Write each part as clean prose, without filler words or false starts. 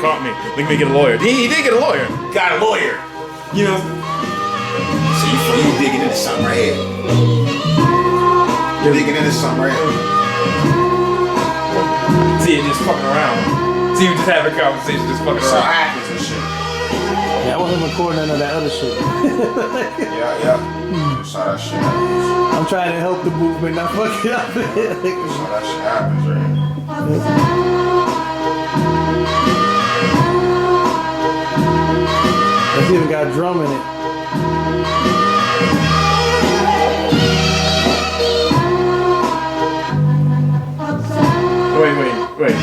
caught me. Look at me get a lawyer. He did get a lawyer. Got a lawyer. You know. So you digging into something right here. You're digging into something right here. See it just fucking around. See you just having a conversation, just fucking So around. happens and shit. Yeah, I wasn't recording none of that other shit. Yeah. That's how that shit happens. I'm trying to help the movement, not fuck it up. That's how that shit happens, right? It's even got a drum in it. Wait.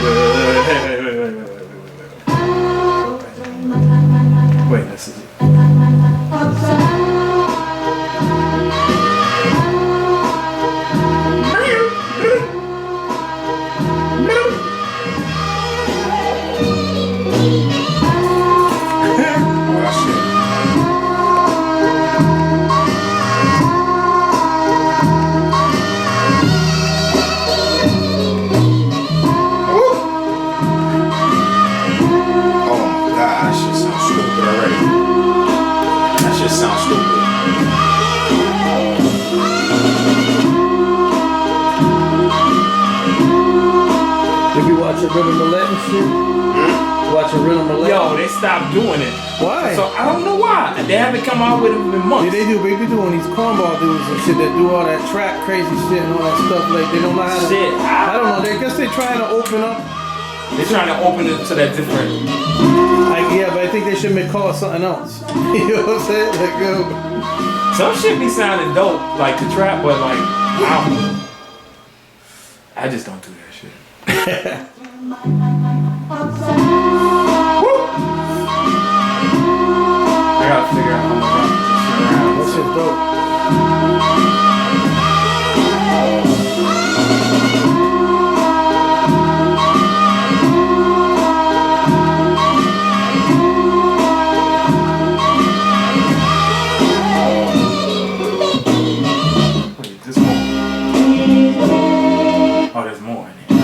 Wait, this is it. Sounds stupid. Did you watch a Rhythm Millet and shit? Watch a Rhythm Millet? Yo, they stopped doing it. Why? So I don't know why. They haven't come out with it in months. Yeah, they do. They be doing these cornball dudes and shit that do all that trap crazy shit and all that stuff. Like they don't know how to. Shit. I don't know. I guess they're trying to open up. They're trying to open it to that different. Like yeah, but I think they should call it something else. You know what I'm saying? Like yo. Some shit be sounding dope, like the trap, but like I just don't do that shit. I gotta figure out how much I can That shit dope. Wait, there's more. Oh, there's more in here.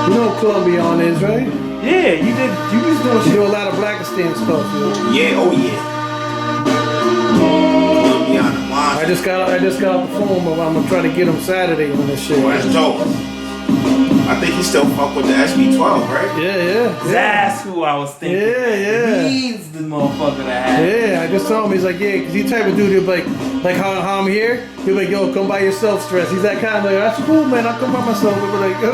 You know who Colombian is, right? Yeah, you was doing You shit. do a lot of Blackistan stuff, yo. Yeah, oh yeah. Colombiana, I just got off the phone, but I'm gonna try to get him Saturday on this shit. Oh, that's dope. I think he still fuck with the SB12, right? Yeah. That's who I was thinking. Yeah. He's the motherfucker that had. Yeah, I just told him, he's like, yeah, because he type of dude, he'll be like how I'm here, he'll be like, yo, come by yourself, Stress. He's that kind of like, that's cool, man, I'll come by myself. We'll be like, yo.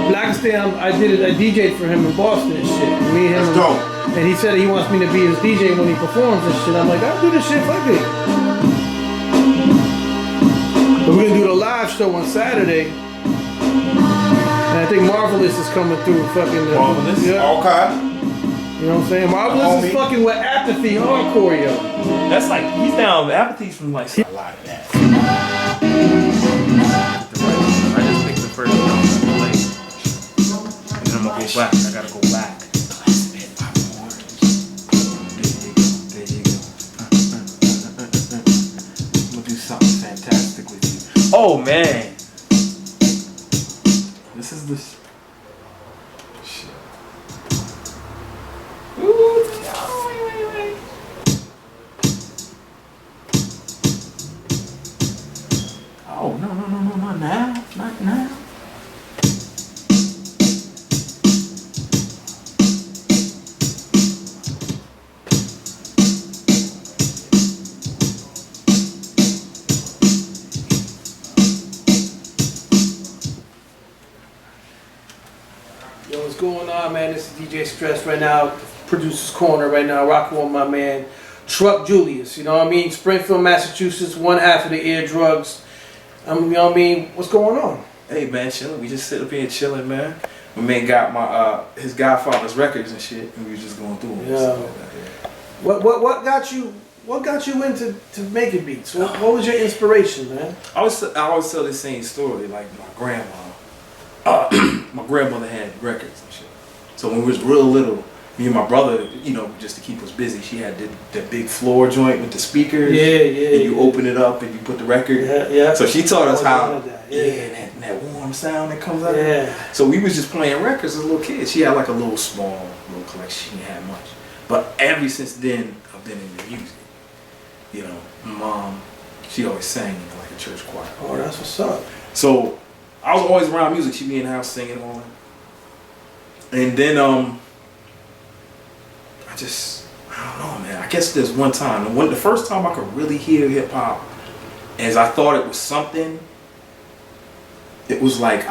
Blackistan, I DJ'd for him in Boston and shit. Me and him. That's dope. And he said he wants me to be his DJ when he performs and shit. I'm like, I'll do this shit, fuck it. But we're gonna do the live show on Saturday. And I think Marvelous is coming through fucking Marvelous? Yeah. Okay. You know what I'm saying? Marvelous is fucking with Apathy hardcore, yo. That's like, he's down with Apathy's from like a lot of that. I just picked the first one to play. And then I'm gonna go back. I gotta go back. There you go. I'm gonna do something fantastic with you. Oh man. This is the shit. Ooh, no, wait. Oh, no, not now. Not now. going on, man? This is DJ Stress right now, Producer's Corner right now, rocking with my man, Truck Julius. You know what I mean? Springfield, Massachusetts, one half of the Ear Drugs. You know what I mean? What's going on? Hey man, chilling. We just sit up here chilling, man. My man got my his Godfather's records and shit, and we was just going through them. Yeah. What got you? What got you into making beats? What was your inspiration, man? I always tell the same story. Like my grandma, my grandmother had records and shit. So when we was real little, me and my brother, you know, just to keep us busy, she had the big floor joint with the speakers. Yeah. And you open it up and you put the record. Yeah. So she taught us how. That that warm sound that comes out. Yeah. So we was just playing records as little kids. She had like a little collection. She didn't have much. But ever since then, I've been into music. You know, my mom, she always sang in like a church choir. Oh, that's what's up. So I was always around music. She'd be in the house singing all that. And then I don't know, man. I guess there's one time, the first time I could really hear hip hop, as I thought it was something. It was like,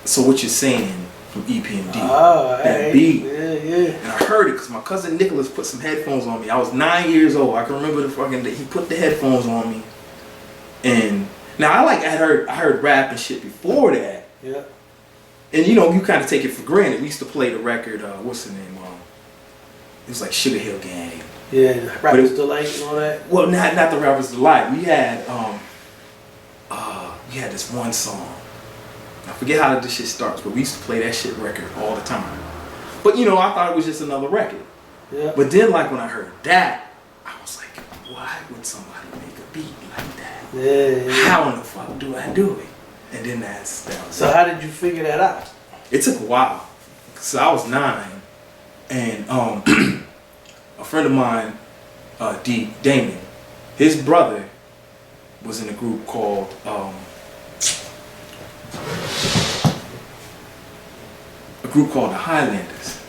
so what you're saying from EPMD, that beat. Yeah. And I heard it because my cousin Nicholas put some headphones on me. I was 9 years old. I can remember he put the headphones on me. And now I heard rap and shit before that. Yeah. And you know, you kind of take it for granted. We used to play the record, what's the name? It was like Sugar Hill Gang. Yeah, Rapper's Delight and all that. Well, not the Rapper's Delight. We had this one song. I forget how this shit starts, but we used to play that shit record all the time. But you know, I thought it was just another record. Yeah. But then, like when I heard that, I was like, why would somebody make a beat like that? Yeah. How in the fuck do I do it? And then that was So how did you figure that out? It took a while. So I was 9, and a friend of mine, Damon, his brother was in a group called the Highlanders.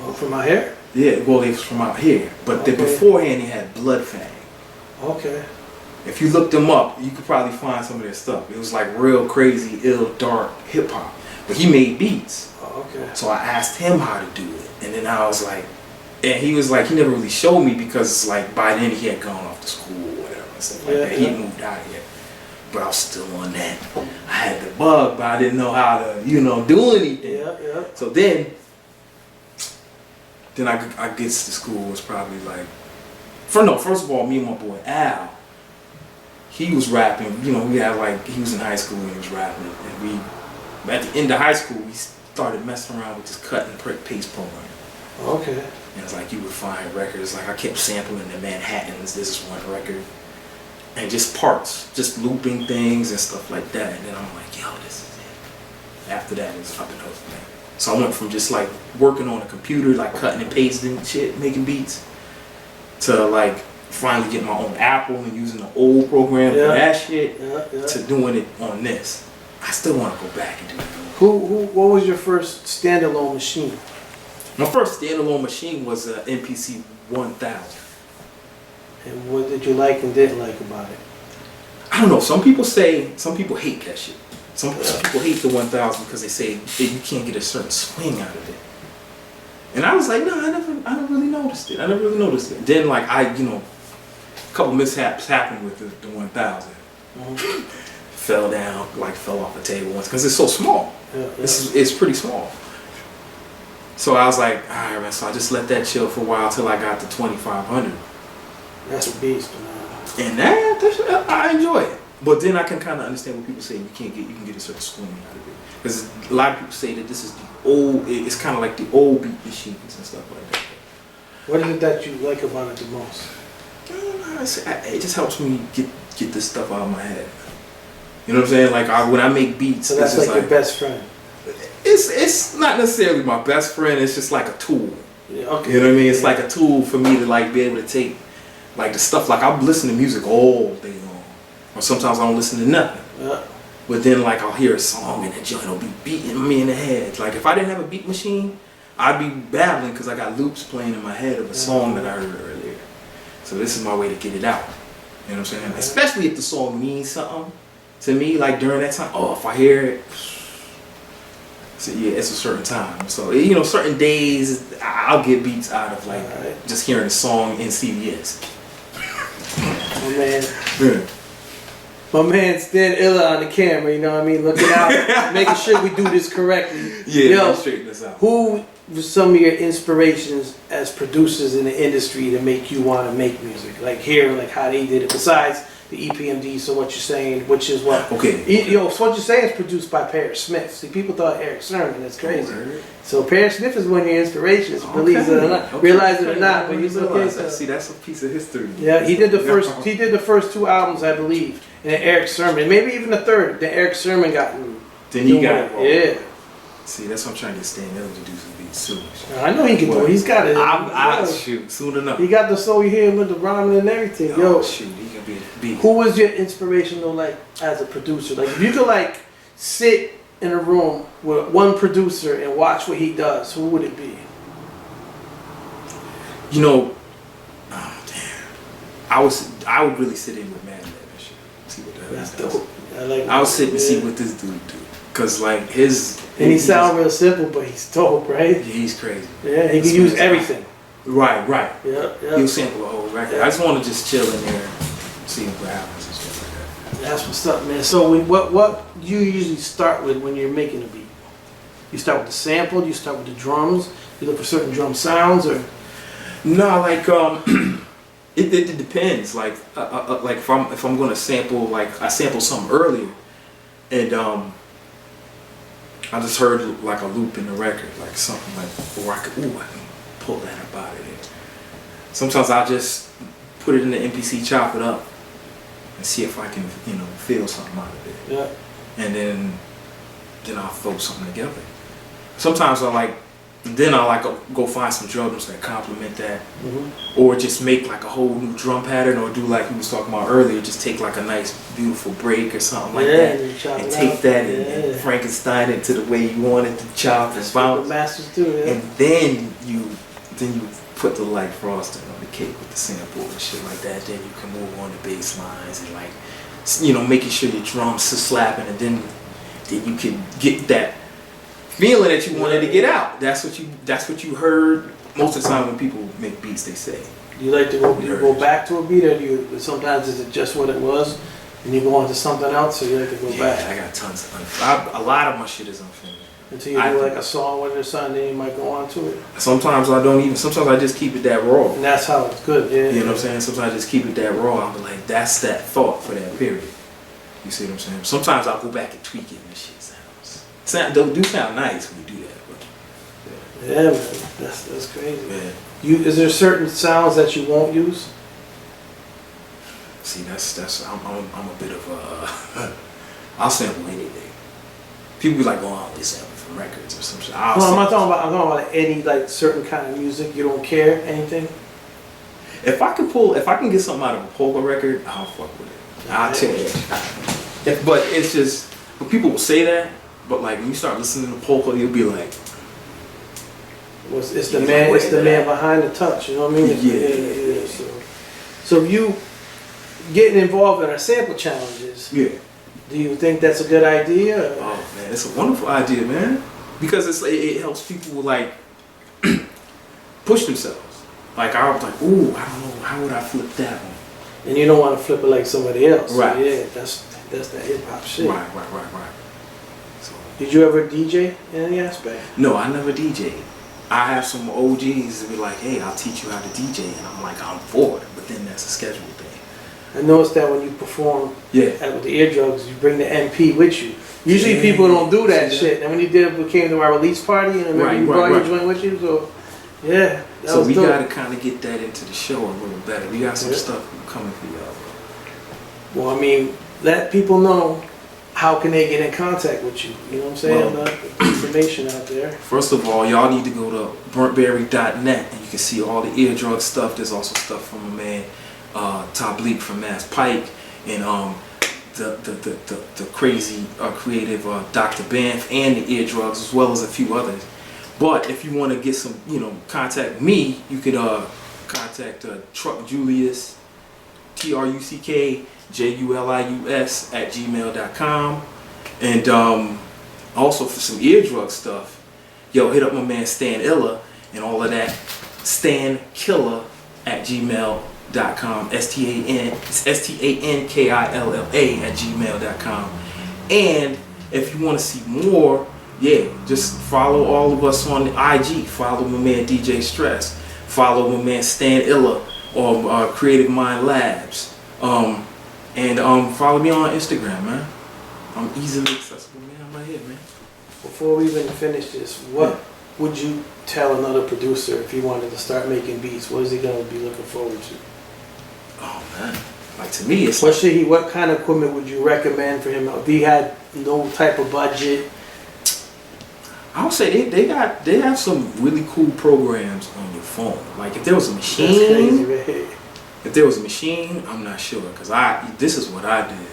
Oh, from out here? Yeah, well, they was from out here, but Okay. beforehand they had Blood Fang. Okay. If you looked them up, you could probably find some of their stuff. It was like real crazy, ill, dark hip hop, but he made beats. Oh, okay. So I asked him how to do it, and then I was like, and he was like, he never really showed me because it's like by then he had gone off to school or whatever and stuff like that. He moved out here, but I was still on that. I had the bug, but I didn't know how to, do anything. Yeah. So then I gets to school was probably like, first of all, me and my boy Al, he was rapping. You know, we had he was in high school and he was rapping, and at the end of high school we started messing around with this cut and paste program. Okay. And it's like you would find records, like I kept sampling the Manhattans, this is one record, and just parts, just looping things and stuff like that. And then I'm like, yo, this is it. After that, it was up and over, man. So I went from just like working on a computer, like cutting and pasting shit, making beats, to like finally getting my own Apple and using the old program for that shit, to doing it on this. I still want to go back and do it. What was your first standalone machine? My first standalone machine was an MPC 1000. And what did you like and didn't like about it? I don't know. Some people hate that shit. Some people hate the 1000 because they say you can't get a certain swing out of it. And I was like, no, I never really noticed it. Then like a couple mishaps happened with the 1000. Mm-hmm. Fell down, fell off the table once because it's so small. It's pretty small. So I was like, all right, man. So I just let that chill for a while till I got to 2500. That's a beast, man. And that I enjoy it. But then I can kind of understand what people say you can get a certain swing out of it. Because a lot of people say that this is it's kind of like the old beat machines and stuff like that. What is it that you like about it the most? It just helps me get this stuff out of my head. You know what I'm saying? Like when I make beats. So that's like your best friend? It's not necessarily my best friend. It's just like a tool. Yeah, okay. You know what I mean? It's like a tool for me to be able to take the stuff. I'm listening to music all day long. Or sometimes I don't listen to nothing. Yeah. But then I'll hear a song and the joint will be beating me in the head. Like if I didn't have a beat machine, I'd be babbling because I got loops playing in my head of a song that I heard earlier. So this is my way to get it out. You know what I'm saying? Especially if the song means something to me, during that time. Oh, if I hear it, So yeah, it's a certain time. So you know, certain days I'll get beats out of like just hearing a song in CVS. My man. Yeah. My man's Stan Illa on the camera, you know what I mean? Looking out, making sure we do this correctly. Yeah, Yo, straighten this out. who were some of your inspirations as producers in the industry to make you want to make music? Like hearing like how they did it, besides the EPMD, so what you're saying, which is what? Okay. Yo, so what you're saying is produced by Paris Smith. See, people thought Eric Sermon, that's crazy. Okay. So Paris Smith is one of your inspirations, believe it or not. Realize it or not, but you look at that. See, that's a piece of history. Yeah, he did the first 2 albums, I believe. And then Eric Sermon, maybe even the third. Then Eric Sermon got Then he got yeah. See, that's what I'm trying to get Stan Illa to do some beats soon. I know he can do it. He's got it. I'll shoot soon enough. He got the soul you hear with the rhyming and everything. Oh, Yo, shoot, he can be a beat. who was your inspiration though, like as a producer? Like if you could like sit in a room with one producer and watch what he does, who would it be? You know, oh damn, I would really sit in with Mad Lib and shit. See what the hell That's he does. dope. I like. I'll sit and see what this dude do. Cause like his And he sounds real simple, but he's dope, right? he's crazy. Yeah, he can use everything. Right. Yeah, He'll yeah. sample a whole record. I just want to just chill in there, see what happens and stuff like that. That's what's up, man. So what you usually start with when you're making a beat? You start with the sample, you start with the drums, you look for certain drum sounds, or No, like it depends. Like if I'm gonna sample, like I sampled something earlier, and I just heard like a loop in the record, like something like, or I can pull that up out of there. Sometimes I just put it in the MPC, chop it up, and see if I can, feel something out of it. yeah. And then I'll throw something together. Sometimes I go find some drums that complement that, or just make like a whole new drum pattern, or do like we was talking about earlier, just take like a nice beautiful break or something like that, and take that and Frankenstein it to the way you want it to chop and bounce. The masters do, yeah. And then you put the light frosting on the cake with the sample and shit like that. Then you can move on to bass lines and making sure your drums are slapping, and then you can get that feeling that you wanted to get out. That's what you heard most of the time when people make beats. They say. You like to go back to a beat, or sometimes is it just what it was, and you go on to something else, so you like to go back? I got tons of a lot of my shit is unfinished. Until you do like a song with it or something, then you might go on to it. Sometimes I just keep it that raw. And that's how it's good, yeah. You know what I'm saying? Sometimes I just keep it that raw. I'll be like, that's that thought for that period. You see what I'm saying? Sometimes I'll go back and tweak it and shit sound nice when you do that. But, yeah, man, that's crazy. Yeah. Is there certain sounds that you won't use? See, I'm a bit of a I'll sample anything. People be like, oh, I only sample from records or some shit. I'm not talking about any like certain kind of music. You don't care anything. If I can get something out of a polka record, I'll fuck with it. I'll tell you. But it's just, but people will say that. But like when you start listening to polka, you'll be like, it's the man behind the touch. You know what I mean? Yeah. So you getting involved in our sample challenges. Yeah. Do you think that's a good idea? Oh man, it's a wonderful idea, man. Because it helps people like push themselves. Like I was like, ooh, I don't know, how would I flip that one? And you don't want to flip it like somebody else. Right. So yeah, that's that hip hop shit. Right. So, did you ever DJ in any aspect? no, I never DJ'd. I have some OGs that be like, hey, I'll teach you how to DJ, and I'm like, I'm for it. But then that's a schedule thing. I noticed that when you perform with the eardrugs, you bring the MP with you. Usually people don't do that shit. And when you came to our release party, and remember you brought your joint with you, so yeah. So we gotta kind of get that into the show a little better. We got some stuff coming for y'all. Well, I mean, let people know how can they get in contact with you. You know what I'm saying? Well, information out there. First of all, y'all need to go to burntberry.net and you can see all the eardrug stuff. There's also stuff from my man Tablik from Mass Pike, and the crazy creative Dr. Banff, and the eardrugs, as well as a few others. But if you want to get some, contact me, you could contact Truck Julius, TruckJulius @gmail.com, and Also for some eardrug stuff, yo, hit up my man Stan Illa and all of that. stankilla@gmail.com. STANKILLA@gmail.com. And if you want to see more, yeah, just follow all of us on the IG. Follow my man DJ Stress. Follow my man Stan Illa or Creative Mind Labs. And follow me on Instagram, man. I'm easily accessible, man. I'm right here, man. Before we even finish this, what would you tell another producer if he wanted to start making beats? What is he gonna be looking forward to? Oh man, like to me, it's What kind of equipment would you recommend for him? If he had no type of budget, I would say they have some really cool programs on your phone. Like if there was a machine, I'm not sure because this is what I did,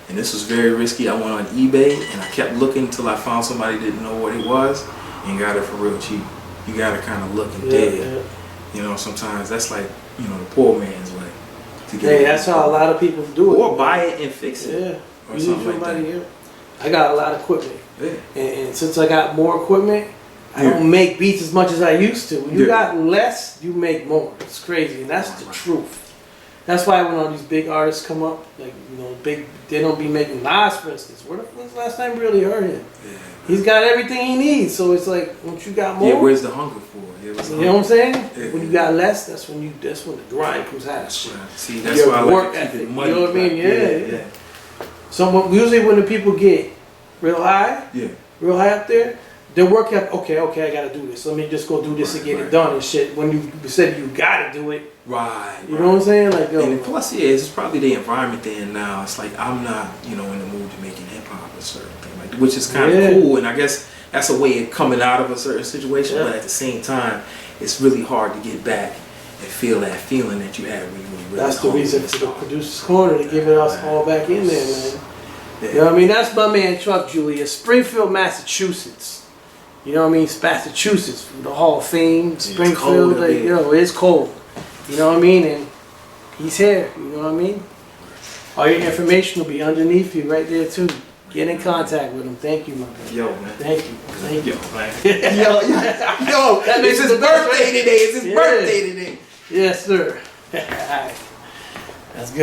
and this was very risky. I went on eBay and I kept looking until I found somebody that didn't know what it was and got it for real cheap. You gotta kind of look and dig. You know, sometimes that's like the poor man's way to get. Hey, that's how a lot of people do it. Or buy it and fix it. Yeah, or something like that. I got a lot of equipment. Yeah. And since I got more equipment, I don't make beats as much as I used to. When you got less, you make more. It's crazy, and that's the truth. That's why when all these big artists come up, like they don't be making Nas, for instance. When's the last time you really heard him? Yeah. He's got everything he needs, so it's like once you got more. Yeah, where's the hunger for? You know what I'm saying? Yeah. When you got less, that's when the grind comes out. See, that's why I like to keep it money. You know what I mean? Yeah. So usually when the people get real high up there, their work up. Okay, I gotta do this. Let me just go do this and get it done and shit. When you said you gotta do it, you know what I'm saying? Like, and plus, it's probably the environment they're in now. It's like I'm not, in the mood to making hip hop or certain thing, like which is kind of cool. And I guess that's a way of coming out of a certain situation. But at the same time, it's really hard to get back and feel that feeling that you had when you were really. That's the reason for the Producer's Corner to give it us all back in there, man. Yeah. You know what I mean? That's my man Truck Julius, Springfield, Massachusetts. You know what I mean? Massachusetts, the Hall of Fame, Springfield. It's cold. You know what I mean? And he's here. You know what I mean? All your information will be underneath you right there too. Get in contact with him. Thank you, my man. Yo, man. Thank you. Yo, man. Yo, it's his birthday today. It's his birthday today. Yes, sir. That's good.